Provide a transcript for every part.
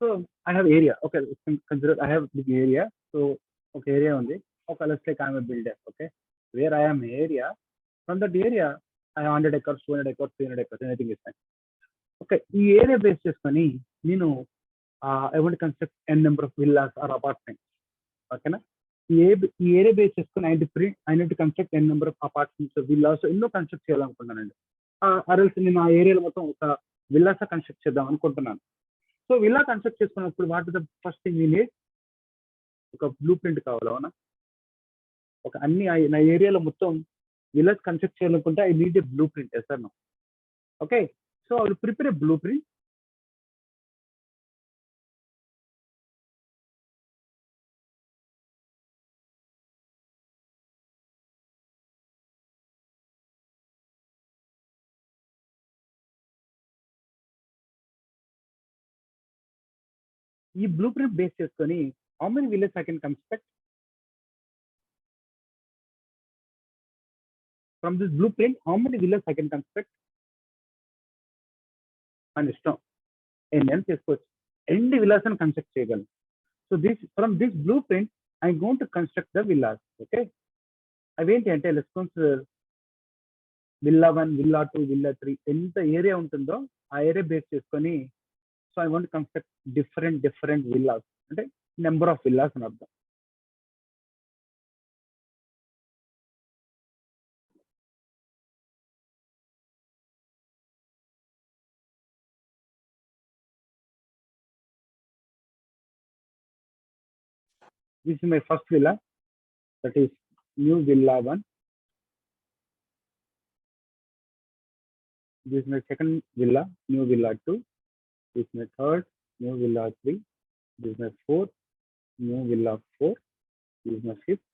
So I have area. Okay, consider I have big area. So okay, area only. Okay, let's say I'm a builder. Okay, where I am area. From that area, I have 100 acres, 200 acres, 300 acres, anything is fine. Okay, ఈ area base చేసుకొని నేను I want to construct n number of villas or apartments. Okay, ఈ area base చేసుకుని I need to construct n number of apartments, villas ఎన్నో construct చేయాలనుకుంటున్నానండి. అరల్స్ నేను ఆ ఏరియాలో మొత్తం ఒక విల్లాస్ కన్స్ట్రక్ట్ చేద్దాం అనుకుంటున్నాను. సో విల్లా కన్స్ట్రక్ట్ చేసుకున్నప్పుడు what the first thing we need, ఒక బ్లూ ప్రింట్ కావాలి. అవునా, ఒక అన్ని నా ఏరియాలో మొత్తం విల్లాస్ కన్స్ట్రక్ట్ చేయాలనుకుంటే I need a blueprint. Yes sir no? Okay, so I will prepare a blueprint. ఈ బ్లూ ప్రింట్ బేస్ చేసుకొని how many village I can construct from this blue print, how many village I can construct అని ఇష్టం. నేను చేసుకోవచ్చు, ఎన్ని villas అని construct చేయగలను. So from this blue print I going to construct the villas. Okay, అవేంటి అంటే రెస్పాన్స్ విల్లా 1, విల్లా 2, విల్లా 3 ఎంత ఏరియా ఉంటుందో ఆ ఏరియా బేస్ చేసుకొని so I want construct different villas, అంటే నెంబర్ ఆఫ్ విల్లాస్ అని అర్థం. This is my first villa, that is new villa 1. This is my second villa, new villa 2. This is my third, new villa 3. This is my fourth, new villa 4. This is my fifth,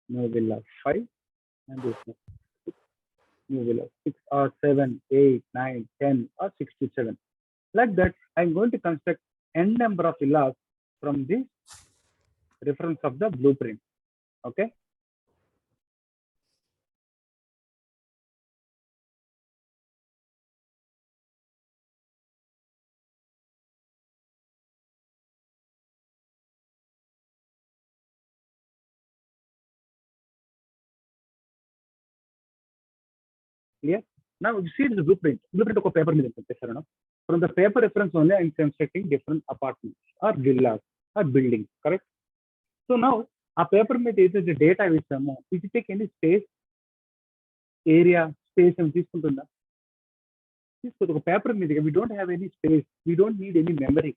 new villa 5. And this is my sixth, new villa 6 or 7, 8, 9, 10 or 67. Like that, I'm going to construct n number of villas from this reference of the blueprint. Okay. Clear? Now you see this blueprint. Blueprint of a paper. From the paper reference only, I'm constructing different apartments or villas or buildings. Correct? So now a paper is the data which if you take any space, area, space and this paper, we don't have any space, we don't need any memory.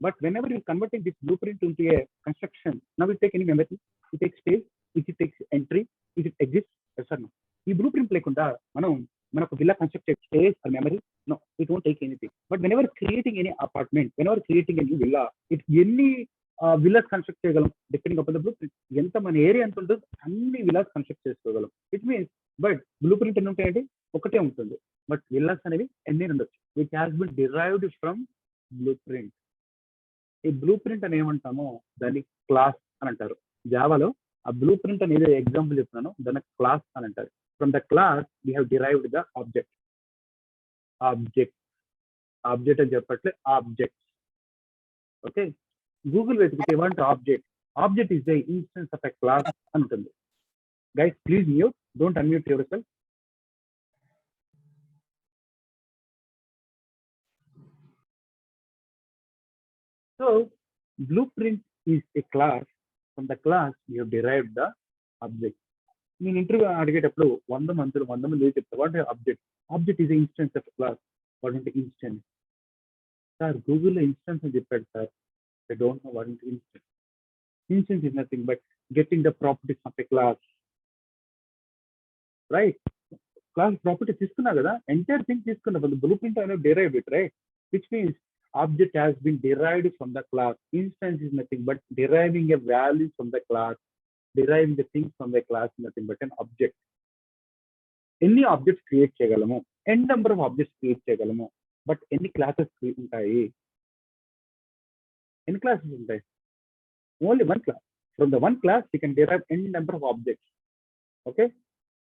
But whenever you're converting this blueprint into a construction, now we take any memory, it takes space, it takes entry, it exists. Yes or no? This blueprint lekunda manam villa construct space or memory, no, it won't take anything. But whenever creating any apartment, whenever creating a new villa, it any villas construct cheyagalam depending upon the blueprint. Enta mana area anta untundo anni villas construct chesukogalam. It means but blueprint ennu untayandi ఒకటే ఉంటుంది, but villas అనేవి ఎన్ని ఉండొచ్చు, which has been derived from blueprint. ఈ blueprint అని ఏమంటామో దాన్ని class అని అంటారు. జావాలో ఆ బ్లూప్రింట్ అనేది ఎగ్జాంపుల్ చెప్తున్నాను, దాన్ని క్లాస్ అని అంటారు. From the class we have derived the object. Object అని చెప్పట్లే, ఆబ్జెక్ట్. ఓకే, గూగుల్ వెతికితే ఏమంటే object is the instance of a class అంటుంది. Guys please mute, don't unmute yourself. So blueprint is a class. From the class we have derived the object. In interview అడిగేటప్పుడు 100 మంది చెప్తారు what object is instance of class. What అంటే instance sir? గూగుల్లో instance అని చెప్పాడు సార్. I don't know what అంటే instance. Instance is nothing but getting the properties of a class, right? Class property తీసుకున్నా కదా, ఎంటైర్ థింగ్ తీసుకున్నా, బ్లూప్రింట్ అనేది derived it, right? Which means object has been derived from the class. Instance is nothing but deriving a value from the class, deriving the things from the class, nothing but an object. Any objects create cheyagalamu, n number of objects create cheyagalamu, but any classes untayi? Any classes untayi? Only one class. From the one class we can derive n number of objects. Okay,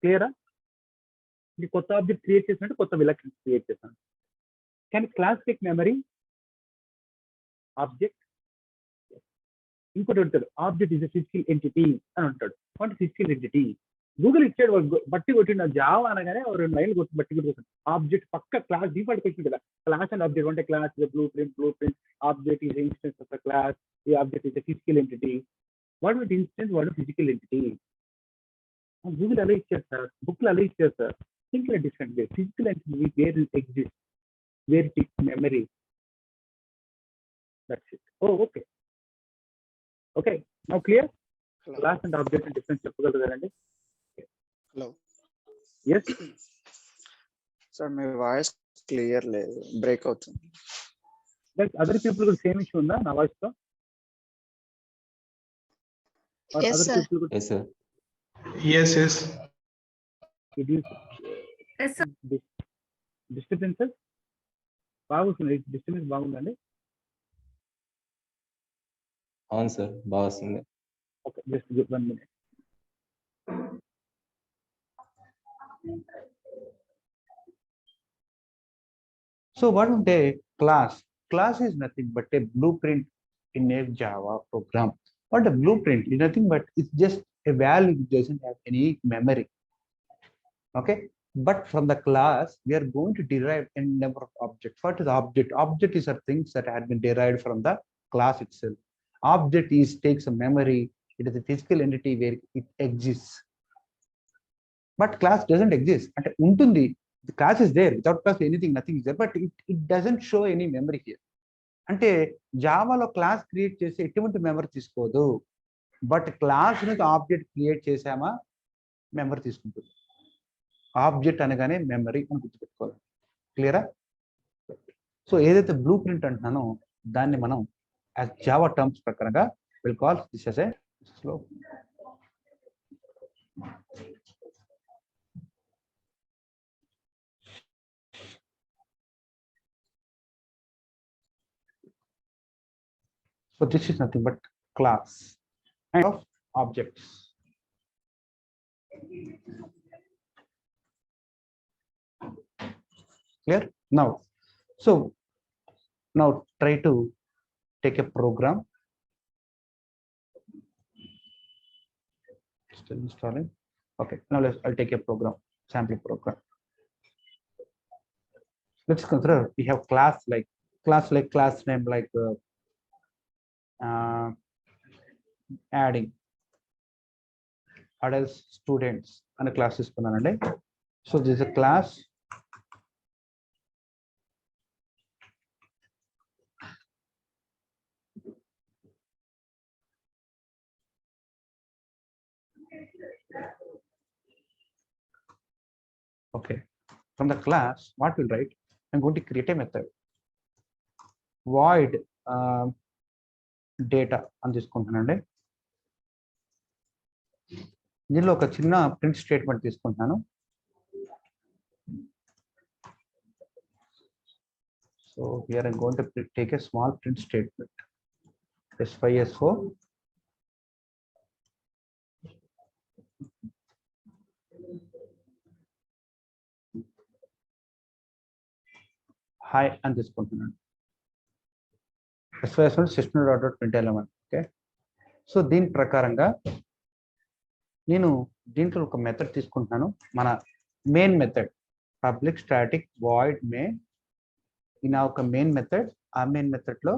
clear? ఇది కొత్త object create చేసినట్టు కొత్త villa create చేస్తాను. Can class take memory? Object. ఇంకోటి ఉంటాడు, object is a physical entity అని అంటాడు. What physical entity? Google ఇచ్చాడు, బట్టి కొట్టిండు జావా అనగానే 2 లైన్లు కొట్టి బట్టి కొట్టి ఆబ్జెక్ట్ పక్క క్లాస్ డిఫాల్ట్ క్వశ్చన్ కదా. క్లాస్ అండ్ ఆబ్జెక్ట్ అంటే class blueprint object is instance of the class, ఈ object is physical entity. What with instance, what physical entity? Google అలా ఇచ్చారు సార్, బుక్లు అలా ఇచ్చారు సార్. Simple different way. Physical entity where it exist, where it is memory, that's it. Okay okay, now clear. Class and object difference చెప్పగలరు కదండి? Hello, yes sir మీ వాయిస్ క్లియర్ లేదు, బ్రేక్ అవుతుంది. లైక్ అదర్ పీపుల్ కూడా same issue ఉందా నా voice తో? Yes, other sir. People కూడా Yes, sir. Yes, yes. it is Yes, sir. Disturbances బాగుంటుంది. డిస్టర్బెన్స్ బాగుందండి. అవును సార్, బాగా వస్తుంది. Okay, just 1 minute. So what is a class? Class is nothing but a blueprint in a Java program. What a blueprint is nothing but it's just a value which doesn't have any memory. Okay, but from the class we are going to derive a number of objects. What is object? Object is a things that have been derived from the class itself. Object is takes a memory. It is a physical entity where it exists. But class doesn't exist. And untundi, the class is there. Without class, anything, nothing is there. But it doesn't show any memory here. అంటే జావాలో class create చేసి ఎటువంటి memory తీసుకోదు. But class నుంచి object create చేసామా memory తీసుకుంటుంది. Object అనగానే memory అని గుర్తుపెట్టుకోవాలి. క్లియరా? సో ఏదైతే బ్లూ ప్రింట్ అంటున్నానో దాన్ని మనం యాజ్ జావా టర్మ్స్ ప్రకారంగా will call this as a slow. So this is nothing but class and of objects. Clear? Now try to take a program. Still installing. Okay, now I'll take a program, sample program. Let's consider we have class name like adding adults, students and a class is banana. So this is a class. Okay, from the class, what we'll write? I'm going to create a method. Void data అని తీసుకుంటున్నానండి. దీనిలో ఒక చిన్న print statement తీసుకుంటున్నాను. So here I'm going to take a small print statement. S5 hi అని తీసుకుంటున్నాను. S5 system.println. Okay, so దీని ప్రకారంగా నేను దీంట్లో ఒక మెథడ్ తీసుకుంటున్నాను. మన main method public static void main. నా ఒక మెయిన్ మెథడ్, ఆ మెయిన్ మెథడ్ లో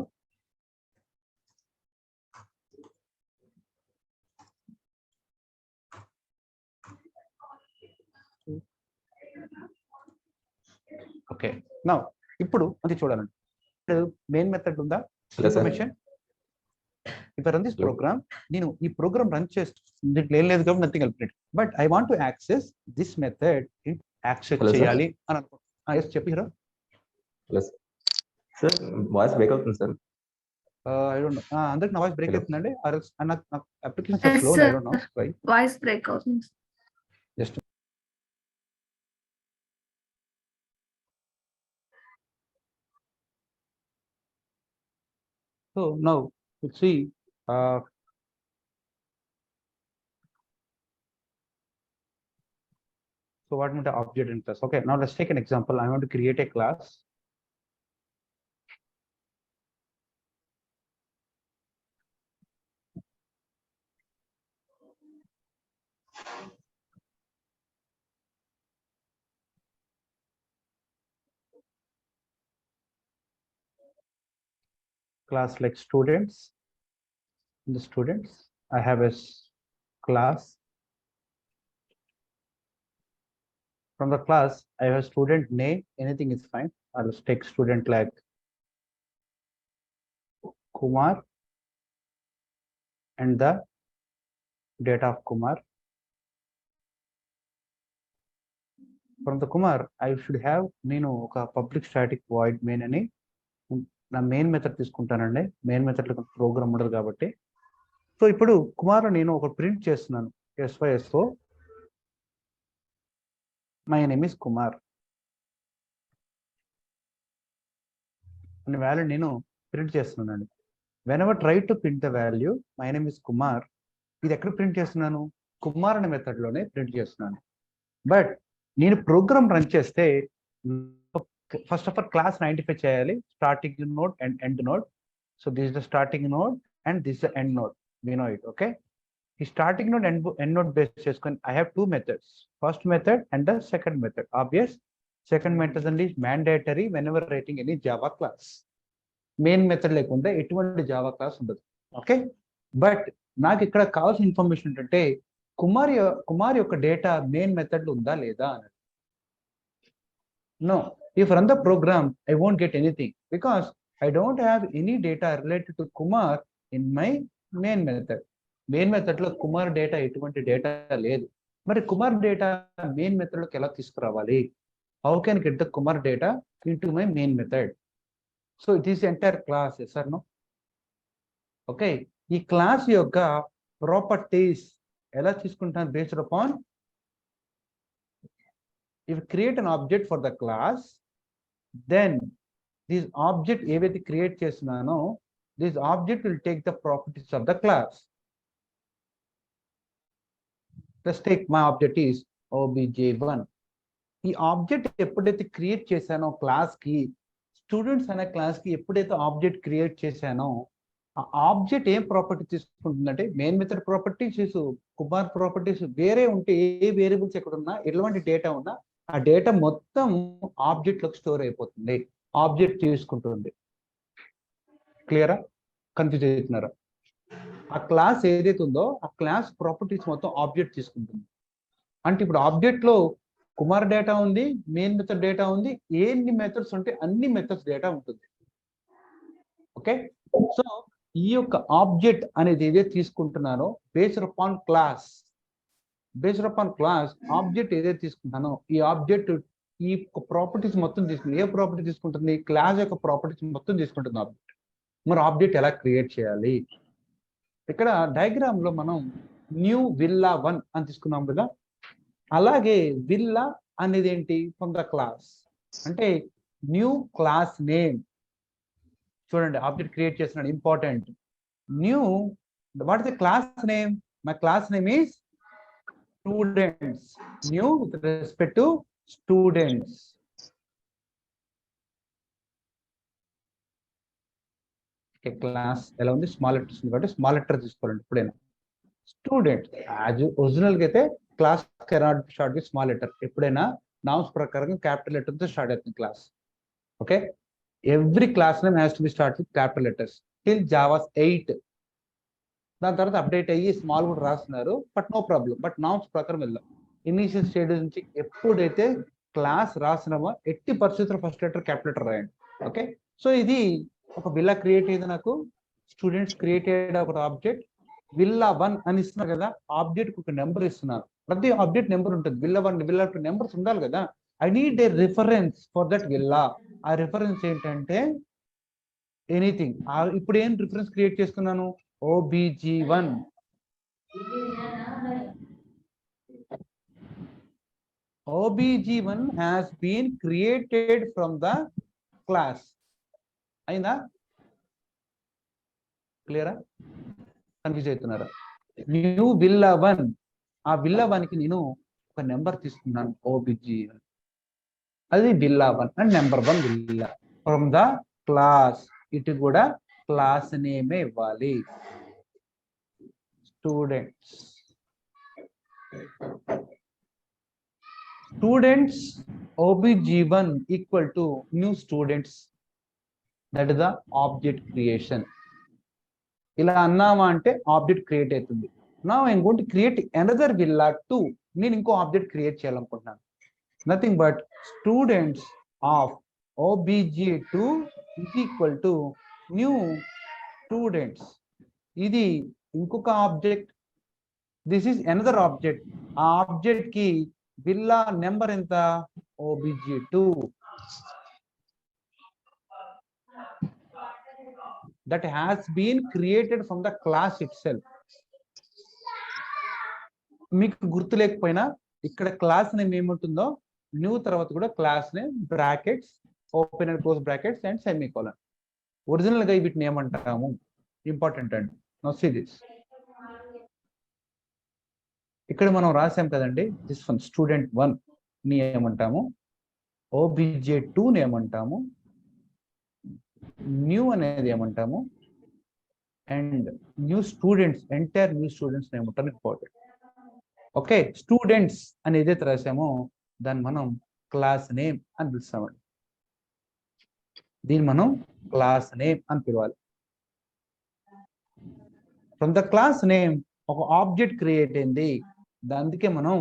ఓకే. నౌ ఇప్పుడు అది చూడాలండి, మెయిన్ మెథడ్ ఉందా information. If I run this program, నేను ఈ ప్రోగ్రామ్ రన్ చేస్తుంది, దీంట్లో ఏం లేదు కాబట్టి nothing help. But I want to access this method, access చేయాలి అని అనుకుంటున్నాను. ఎస్ చెప్పి హీరో. సార్ వాయిస్ బ్రేక్ అవుతుంది సార్. ఐ డోంట్ నో, అందరికి నా వాయిస్ బ్రేక్ అవుతుందండి. నాకు application slow, I don't know why voice break అవుతుంది. Just so now let's see so what means the object in class. Okay, now let's take an example. I want to create a class. Class like students. In the students, I have a class. From the class, I have a student name. Anything is fine. I'll take student like Kumar and the data of Kumar. From the Kumar, I should have public static void main అని నా main method తీసుకుంటానండి. Main method లో programme ఉండదు కాబట్టి. So ఇప్పుడు కుమార్ నేను ఒక print చేస్తున్నాను. SYSO my name is Kumar అనే వాల్యూ నేను ప్రింట్ చేస్తున్నానండి. When ever try to print the value my name is Kumar, ఇది ఎక్కడ ప్రింట్ చేస్తున్నాను? కుమార్ అనే మెథడ్ లోనే ప్రింట్ చేస్తున్నాను. బట్ నేను ప్రోగ్రామ్ రన్ చేస్తే first of all class identify చేయాలి. Starting node and end node. So this is the starting node and this the end node. We know it. Okay, ఈ starting node and end node base చేసుకొని I have two methods, first method and the second method. Obvious, second method is mandatory whenever writing any Java class. Main method లేకుండా ఎటువంటి Java class ఉండదు. Okay, but నాకు ఇక్కడ కావాల్సిన information ఏంటంటే కుమార్ యొక్క data main method లో ఉందా లేదా అని. No, if run the program I won't get anything because I don't have any data related to Kumar in my main method. Main method లో కుమార్ డేటా ఎటువంటి డేటా లేదు. మరి కుమార్ డేటా మెయిన్ మెథడ్ లోకి ఎలా తీసుకురావాలి? How can get the Kumar data into my main method? So it is entire class. Yes or no? Okay, ఈ class యొక్క properties ఎలా తీసుకుంటాను? Based upon if create an object for the class, then this object ఏవైతే create చేస్తున్నానో this object will take the properties of the class. Let's take my object is obj1. ఈ object ఎప్పుడైతే create చేశానో class కి, students అనే class కి ఎప్పుడైతే object create చేశానో ఆ ఆబ్జెక్ట్ ఏం ప్రాపర్టీ తీసుకుంటుందంటే main method properties, Kumar properties వేరే ఉంటే ఏ వేరియబుల్స్ ఎక్కడ ఉన్నా ఎటువంటి డేటా ఉన్నా ఆ డేటా మొత్తం ఆబ్జెక్ట్ లోకి స్టోర్ అయిపోతుంది. ఆబ్జెక్ట్ తీసుకుంటుంది. క్లియరా? కన్ఫ్యూజ్ అవుతున్నారా? ఆ క్లాస్ ఏదైతే ఉందో ఆ క్లాస్ ప్రాపర్టీస్ మొత్తం ఆబ్జెక్ట్ తీసుకుంటుంది. అంటే ఇప్పుడు ఆబ్జెక్ట్ లో కుమార్ డేటా ఉంది, మెయిన్ మెథడ్ డేటా ఉంది, ఎన్ని మెథడ్స్ ఉంటే అన్ని మెథడ్స్ డేటా ఉంటుంది. ఓకే, సో ఈ యొక్క ఆబ్జెక్ట్ అనేది ఏదైతే తీసుకుంటున్నానో బేస్డ్ అపాన్ క్లాస్ ఆబ్జెక్ట్ ఏదైతే తీసుకుంటానో ఈ ఆబ్జెక్ట్ ఈ ప్రాపర్టీస్ మొత్తం తీసుకుంటుంది. ఏ ప్రాపర్టీ తీసుకుంటుంది? క్లాస్ యొక్క ప్రాపర్టీస్ మొత్తం తీసుకుంటుంది ఆబ్జెక్ట్. మరి ఆబ్జెక్ట్ ఎలా క్రియేట్ చేయాలి? ఇక్కడ డయాగ్రామ్ లో మనం న్యూ విల్లా 1 అని తీసుకున్నాం కదా, అలాగే విల్లా అనేది ఏంటి? From the class. అంటే న్యూ క్లాస్ నేమ్. చూడండి, ఆబ్జెక్ట్ క్రియేట్ చేస్తున్నాడు. Important. New, what is the class name? My class name is students. New with respect to students. Class ఎలా ఉంది? స్మాల్ లెటర్స్ ఉంది కాబట్టి స్మాల్ లెటర్ తీసుకోవాలండి ఎప్పుడైనా. స్టూడెంట్ యాజ్ ఒరిజినల్ గా అయితే class cannot start with small letter. ఎప్పుడైనా norms ప్రకారం క్యాపిటల్ లెటర్ తో స్టార్ట్ అవుతుంది class. Okay, every class name has to be start with capital letters till Java 8. దాని తర్వాత అప్డేట్ అయ్యి స్మాల్ కూడా రాస్తున్నారు, but no problem. But norms ప్రకారం వెళ్దాం. ఇనీషియల్ స్టేజ్ నుంచి ఎప్పుడైతే క్లాస్ రాసినామో ఎట్టి పరిస్థితుల్లో ఫస్ట్ లెటర్ క్యాపిటల్ లెటర్ రాయండి. ఓకే, సో ఇది ఒక విల్లా క్రియేట్ అయింది. నాకు స్టూడెంట్స్ క్రియేట్ అయ్యే ఒక ఆబ్జెక్ట్ విల్లా 1 అని ఇస్తున్నారు కదా. ఆబ్జెక్ట్ ఒక నెంబర్ ఇస్తున్నారు. ప్రతి ఆబ్జెక్ట్ నెంబర్ ఉంటుంది. విల్లా 1 విల్లా 2 నెంబర్స్ ఉండాలి కదా. I need A reference for that villa. ఆ రిఫరెన్స్ ఏంటంటే ఎనీథింగ్. ఇప్పుడు ఏం రిఫరెన్స్ క్రియేట్ చేసుకున్నాను? obj1. obj1 has been created from the class. అయిందా? క్లియరా? కన్ఫ్యూజ్ అవుతున్నారా? న్యూ విల్లా 1, ఆ విల్లా 1 కి నేను ఒక నెంబర్ తీసుకున్నాను obj1. అది villa 1 and number 1 villa from the class. ఇటు కూడా క్లాస్ నేమే ఇవ్వాలి. Students Students obg1 equal to new students. That is the object creation. ఇలా అన్నామా అంటే ఆబ్జెక్ట్ క్రియేట్ అవుతుంది. నా I'm going to create another villa 2. నేను ఇంకో ఆబ్జెక్ట్ క్రియేట్ చేయాలనుకుంటున్నాను. Nothing but students of obj2 is equal to new students. ఇది ఇంకొక object, this is another object. ఆ ఆబ్జెక్ట్ కి విల్లా నెంబర్ ఎంత? obj2. that has been created from the class itself. మీకు గుర్తు లేకపోయినా ఇక్కడ క్లాస్ నేమ్ ఏముంటుందో న్యూ తర్వాత కూడా class name brackets open and close brackets and semicolon. Original గా వీటిని ఏమంటాము? ఇంపార్టెంట్ అండి. Now see this. ఇక్కడ మనం రాసాం కదండి, దిస్ వన్ స్టూడెంట్ 1 ని ఏమంటాము, obj2 ని ఏమంటాము, న్యూ అనేది ఏమంటాము, and new students entire new students ఏమంటారు ఇంపార్టెంట్. ఓకే, స్టూడెంట్స్ అని ఏదైతే రాసామో దాన్ని మనం క్లాస్ నేమ్ అని పిలుస్తామండి. దీన్ని మనం క్లాస్ నేమ్ అని పిలవాలి. ఫ్రమ్ ద క్లాస్ నేమ్ ఒక ఆబ్జెక్ట్ క్రియేట్ అయింది, అందుకే మనం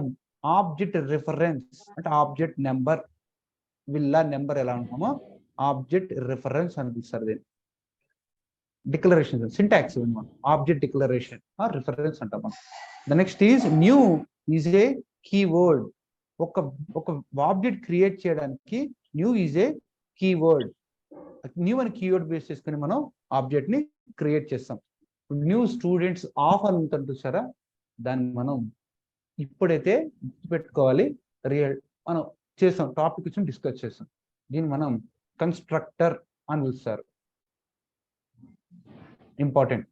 ఆబ్జెక్ట్ రిఫరెన్స్ అంటే ఆబ్జెక్ట్ నెంబర్, విల్లా నెంబర్ ఎలా ఉంటామో ఆబ్జెక్ట్ రిఫరెన్స్ అని పిలుస్తారు. దీన్ని declaration syntax object declaration or reference అంటాం మనం. The next is new is a keyword. ఒక ఆబ్జెక్ట్ క్రియేట్ చేయడానికి new is a keyword. New అని కీవర్డ్ బేస్ చేసుకుని మనం ఆబ్జెక్ట్ ని క్రియేట్ చేస్తాం. న్యూ స్టూడెంట్స్ ఆఫ్ అని ఉంటుంది చూసారా, దాన్ని మనం ఇప్పుడైతే గుర్తుపెట్టుకోవాలి. మనం చేస్తాం, టాపిక్ వచ్చి డిస్కస్ చేస్తాం. దీన్ని మనం కన్స్ట్రక్టర్ అని పిలుస్తారు. Important.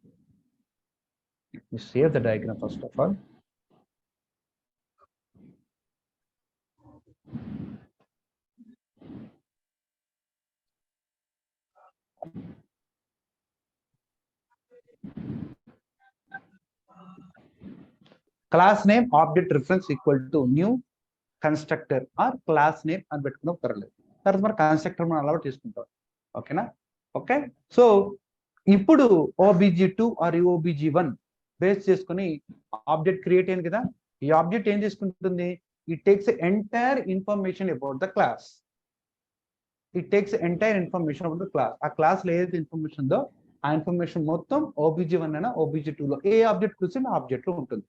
Save the diagram first of all. Class name object reference equal to new constructor or class name అని పెట్టుకున్నా పర్లేదు. తర్వాత మరి కన్స్ట్రక్టర్ మనం అలవాటు చేసుకుంటాం. ఓకేనా? ఓకే, సో ఇప్పుడు obg2 ఆర్ obg1 బేస్ చేసుకుని ఆబ్జెక్ట్ క్రియేట్ అయింది కదా. ఈ ఆబ్జెక్ట్ ఏం చేసుకుంటుంది? It takes entire information about the class. It takes entire information about the class. ఆ క్లాస్ లో ఏదైతే ఇన్ఫర్మేషన్ ఉందో ఆ ఇన్ఫర్మేషన్ మొత్తం obg1 అయినా obg2 లో ఏ ఆబ్జెక్ట్ చూసి ఆ ఆబ్జెక్ట్ లో ఉంటుంది.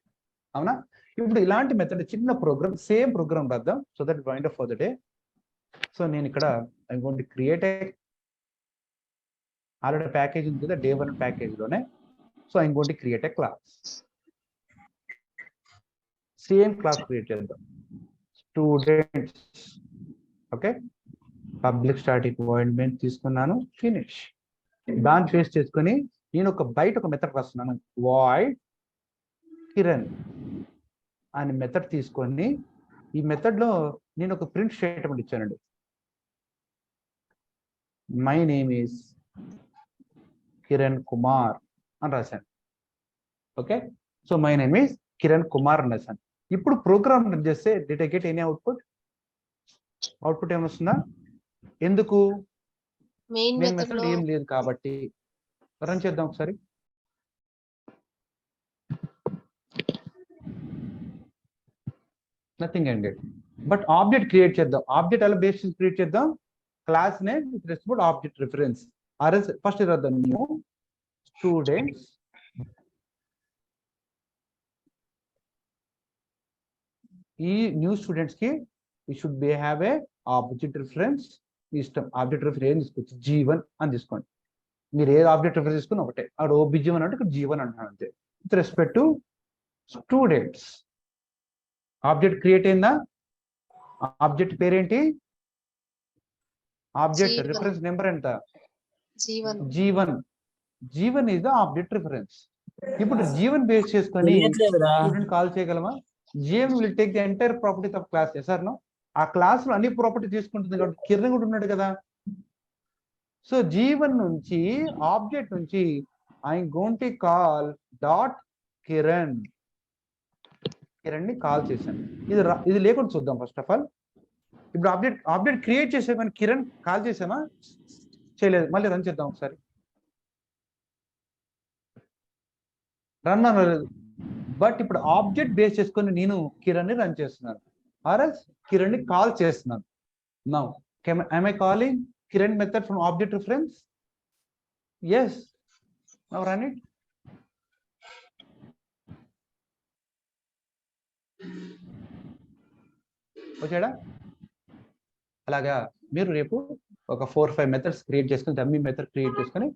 అవునా? ఇప్పుడు ఇలాంటి మెథడ్ చిన్న ప్రోగ్రామ్, సేమ్ ప్రోగ్రామ్ రాద్దాం so that wind up for the day. So నేను ఇక్కడ I going to create a already package ఉంది కదా, day1 ప్యాకేజ్ లోనే. So I going to create a class. Same class create చేద్దాం, students. Okay, public static void main తీసుకున్నాను, finish. దాన్ని face చేసుకొని నేను బయట ఒక మెథడ్ రాస్తున్నాను, వాయిడ్ కిరణ్ అనే మెథడ్ తీసుకొని ఈ మెథడ్ లో నేను ఒక ప్రింట్ స్టేట్మెంట్ ఇచ్చానండి. My name is Kiran Kumar అని రాశాను. Okay, so my name is Kiran Kumar అని రాశాను. ఇప్పుడు ప్రోగ్రామ్ రన్ చేస్తే did I get any output? Output ఏమొస్తుందా? ఎందుకు? మెయిన్ మెథడ్ ఏం లేదు కాబట్టి. రన్ చేద్దాం ఒకసారి. Nothing ended. But object create చేద్దాం. ఆబ్జెక్ట్ ఎలా బేస్ క్రియేట్ చేద్దాం? Class name with respect object reference. RS first రాద్దాం, న్యూ స్టూడెంట్స్ ఈ న్యూ స్టూడెంట్స్ కి we should be have a object reference. ఇష్టం ఆబ్జెక్ట్ రిఫరెన్స్ ఏం తీసుకోవచ్చు? G1 అని తీసుకోండి. మీరు ఏ ఆబ్జెక్ట్ రిఫరెన్స్ తీసుకుని ఒకటే. అక్కడ OBG1 అంటే ఇక్కడ G1 అంటున్నాను అంతే. With respect to students object create అయిందా? ఆబ్జెక్ట్ పేరేంటి? ఆబ్జెక్ట్ రిఫరెన్స్ నెంబర్ ఎంత? G1. G1 is the object reference. ఇప్పుడు G1 బేస్ చేసుకొని స్టూడెంట్ కాల్ చేయగలమా? G1 will take the entire properties of class. Yes or no? ఆ class లో అన్ని property తీసుకుంటుంది కాబట్టి కిరణ్ కూడా ఉన్నాడు కదా. సో G1 నుంచి ఆబ్జెక్ట్ నుంచి I going to call dot Kiran. Kiran ని కాల్ చేశాను. ఇది లేకుండా చూద్దాం. ఫస్ట్ ఆఫ్ ఆల్ ఇప్పుడు ఆబ్జెక్ట్ క్రియేట్ చేసే కానీ కిరణ్ కాల్ చేసామా, చేయలేదు. మళ్ళీ రన్ చేద్దాం ఒకసారి. రన్ అనలేదు. బట్ ఇప్పుడు ఆబ్జెక్ట్ బేస్ చేసుకొని నేను కిరణ్ ని రన్ చేస్తున్నాను, ఆర్ఎల్స్ కిరణ్ ని కాల్ చేస్తున్నాను. Now am I calling Kiran method from object reference? Yes. Now run it. వచ్చాడా? అలాగా మీరు రేపు ఒక 4-5 మెథడ్స్ క్రియేట్ చేసుకుని, డమ్మీ మెథడ్ క్రియేట్ చేసుకుని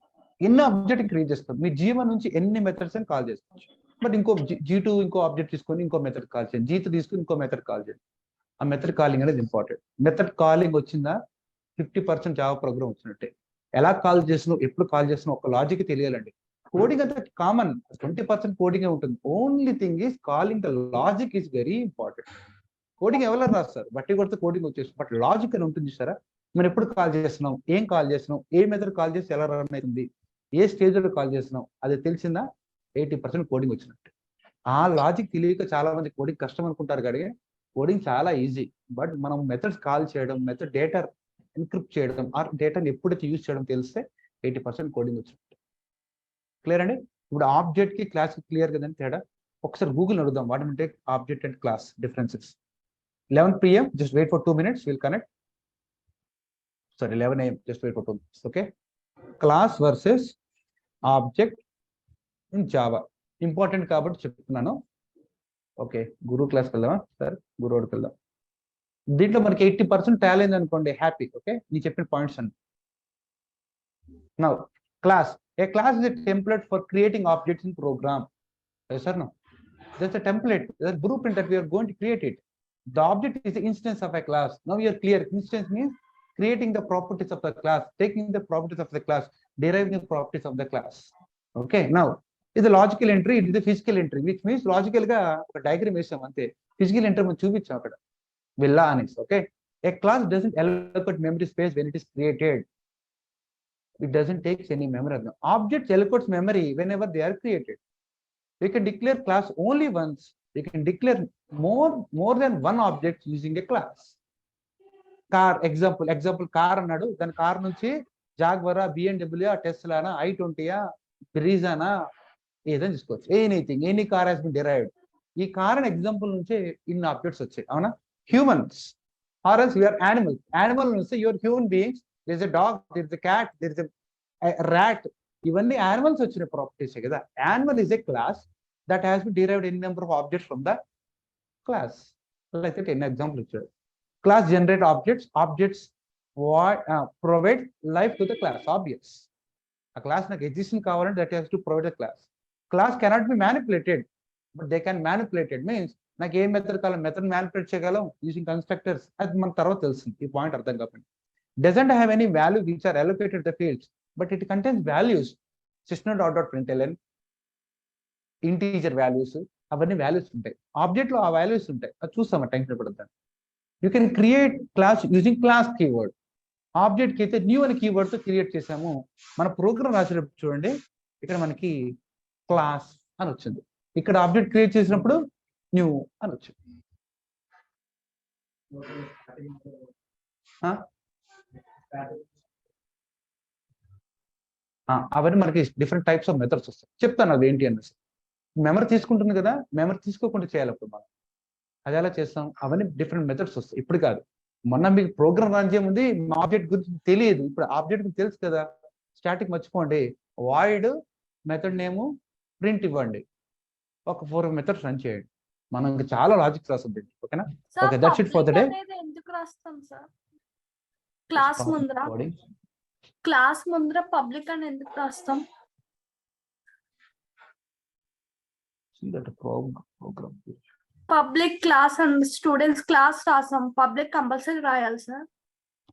ఎన్ని ఆబ్జెక్ట్ క్రియేట్ చేస్తారు. మీ G1 నుంచి ఎన్ని మెథడ్స్ అని కాల్ చేసుకోవచ్చు. బట్ ఇంకో G2 ఇంకో ఆబ్జెక్ట్ తీసుకొని ఇంకో మెథడ్ కాల్ చేయండి, G3 తీసుకుని ఇంకో మెథడ్ కాల్ చేయండి. ఆ మెథడ్ కాలింగ్ అనేది ఇంపార్టెంట్. మెథడ్ కాలింగ్ వచ్చిందా 50% జావా ప్రోగ్రామ్ వచ్చినట్టే. ఎలా కాల్ చేస్తున్నావు, ఎప్పుడు కాల్ చేస్తున్నావు, ఒక లాజిక్ తెలియాలండి. కోడింగ్ అంతా కామన్, 20% కోడింగ్ ఉంటుంది. Only thing is calling the logic is very important. Coding ఎవరైనా రాస్తారు, బట్టి కొడితే కోడింగ్ వచ్చేసి, బట్ లాజిక్ అని ఉంటుంది సారా. మనం ఎప్పుడు కాల్ చేస్తున్నాం, ఏం కాల్ చేస్తున్నాం, ఏ మెథడ్ కాల్ చేసి ఎలా రన్ అవుతుంది, ఏ స్టేజ్ లో కాల్ చేస్తున్నాం, అది తెలిసిందా 80% కోడింగ్ వచ్చినట్టు. ఆ లాజిక్ తెలియక చాలా మంది కోడింగ్ కష్టం అనుకుంటారు. కానీ కోడింగ్ చాలా ఈజీ. బట్ మనం మెథడ్స్ కాల్ చేయడం, మెథడ్ డేటా ఎన్క్రిప్ట్ చేయడం, ఆ డేటాని ఎప్పుడైతే యూజ్ చేయడం తెలిస్తే 80% కోడింగ్ వచ్చినట్టు. క్లియర్ అండి? ఇప్పుడు ఆబ్జెక్ట్ కి క్లాస్ కి క్లియర్ కదండి తేడా. ఒకసారి గూగుల్ అడుగుదాం, వాట్ అంటే object and class differences. 11 PM, just wait for 2 minutes, we'll connect. Sorry, 11 AM, just wait for 2 minutes. Okay. Class versus object in Java. Important కాబట్టి చెప్తున్నాను. ఓకే, గురు క్లాస్కి వెళ్దామా సార్? గురువుడికి వెళ్దాం. దీంట్లో మనకి 80% టాలెంట్ అనుకోండి, హ్యాపీ. ఓకే, నేను చెప్పిన పాయింట్స్ అండి. Now class. A class is a template for creating objects in program. Yes or no? That's a template, the blueprint that we are going to create it. The object is the instance of a class. Now we are clear. Instance means creating the properties of the class, taking the properties of the class, deriving the properties of the class. Okay, now is a logical entry, it is a physical entry, which means logical ga oka diagram vesam ante, physical entry మనం చూపించాం అక్కడ villa అనేసి. Okay, a class doesn't allocate memory space when it is created. It doesn't take any memory. Objects allocates memory whenever they are created. We can declare class only once. We can declare more than one object using a class. Car example car అన్నాడు. దాని car నుంచి జాగ్వరా, BMW, Tesla, i20, బ్రీజానా ఏదైనా తీసుకోవచ్చు. Anything, any car has been derived. ఈ car అనే example నుంచి ఇన్ని ఆబ్జెక్ట్స్ వచ్చాయి. అవునా? Humans or else you're animals. Animal నుంచి you're human beings. There is a dog, there is a cat, there is a rat. ఇవన్నీ యానిమల్స్ వచ్చిన properties కదా. Animal is a class that has been derived any number of objects from the class. Like that, an example here. Class generate objects provide life to the class. Obvious. A class like existing covenant that has to provide a class. Class cannot be manipulated, but they can manipulate it. Means నాకు ఏ method కాలం, method manipulate చేయగలం using constructors. అది మన తర్వాత తెలుస్తుంది. ఈ point అర్థం కాకండి. Doesn't have any value which are allocated the fields, but it contains values. system.println integer values, అవన్నీ వాల్యూస్ ఉంటాయి. ఆబ్జెక్ట్ లో ఆ వాల్యూస్ ఉంటాయి, అది చూస్తాం. టెన్షన్ పడతాను. You can create class using class keyword. Object కి అయితే న్యూ అనే కీవర్డ్ తో క్రియేట్ చేసాము. మన ప్రోగ్రామ్ రాసేటప్పుడు చూడండి, ఇక్కడ మనకి క్లాస్ అని వచ్చింది. ఇక్కడ ఆబ్జెక్ట్ క్రియేట్ చేసినప్పుడు న్యూ అని వచ్చింది. అవన్నీ మనకి డిఫరెంట్ టైప్స్ ఆఫ్ మెథడ్స్ వస్తాయి. చెప్తాను అది ఏంటి అనేసి. మెమరీ తీసుకుంటుంది కదా, మెమరీ తీసుకోకుండా చేయాలి అప్పుడు మనం. అది ఎలా చేస్తాం, అవన్నీ డిఫరెంట్ మెథడ్స్ వస్తాయి. ఇప్పుడు కాదు, మొన్న మీకు ప్రోగ్రామ్ రన్ చేయముంది ఆబ్జెక్ట్ గురించి తెలియదు. ఇప్పుడు ఆబ్జెక్ట్ గురించి తెలుసు కదా. స్టాటిక్ మర్చిపోండి, వాయిడ్ మెథడ్ నేము ప్రింట్ ఇవ్వండి, ఒక 4 మెథడ్స్ రన్ చేయండి. మనం ఇంకా చాలా లాజిక్స్ రాస్తుంది. ఓకేనా? Okay, that's it for the day. ఎందుకు రాస్తాం సార్ క్లాస్ ముందర పబ్లిక్ అని ఎందుకు రాస్తాం? Public class and students class రాసాం, పబ్లిక్ కంపల్సరీ రాయాలి సార్.